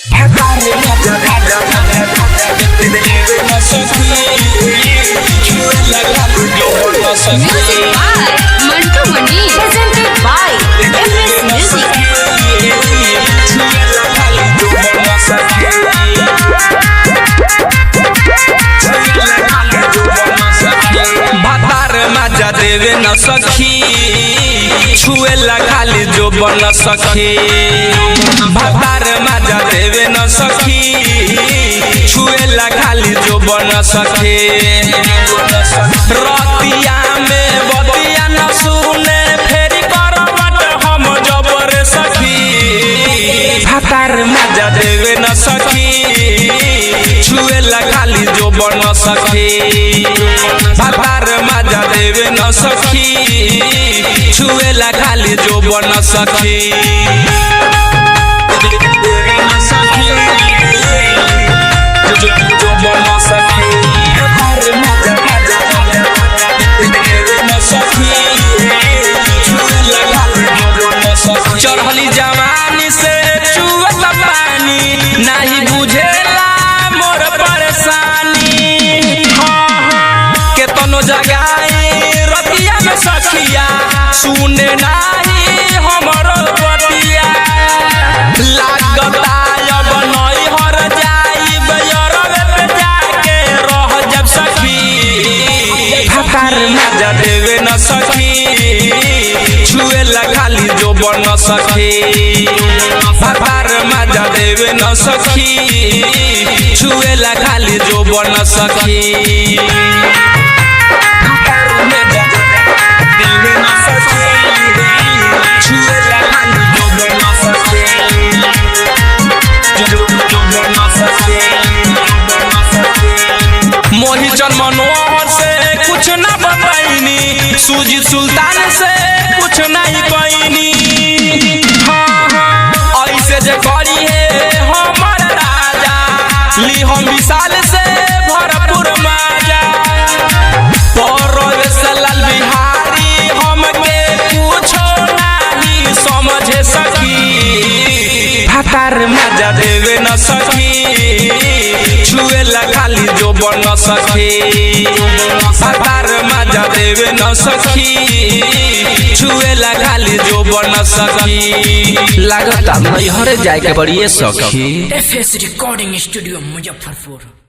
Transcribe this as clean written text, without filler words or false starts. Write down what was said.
Music by Mantu Mani, presented by MS Music. भातार मजा देवे न सखी, छुए खाली जो बन सखी। भातार मजा देवे न सखी, छुए खाली जो बन सखी। रतिया में बतिया न सुने, फेरी करवट हम जबर सखी। भातार मजा देवे न सखी, छुए खाली जो बन सखी। भातार मजा देवे न सखी, छुए खाली जो बन सखी। चढ़ली जवानी से चुअत पानी, नहीं बुझेला मोर परेशानी। केतनो जगाई रतिया में सखिया, सुने नाही हमरो बतिया। लागता अब नई हर जाई, बयरवे पे जाके रह जब सखी। भातार मजा देवे न सखी, छुए खाली जो बन सखी। भातार मजा देवे न सखी, छुए खाली जो बन सखी। मोहिचर मनोहर से कुछ न बताइनी, सुजीत सुल्तान से कुछ नहीं कहनी। ऐसे जे करी है हमर राजा, ली हम विशाल से भरपूर मजा। परवेश लाल बिहारी हमके कुछो नहीं समझे सकी। भातार मजा देवे न सखी, छुए खाली जो बन सखी। भातार मजा देवे न सखी, छुए खाली जो बन सखी। लागता नैहर जाए के बड़ी सखी। FS recording studio Muzaffarpur.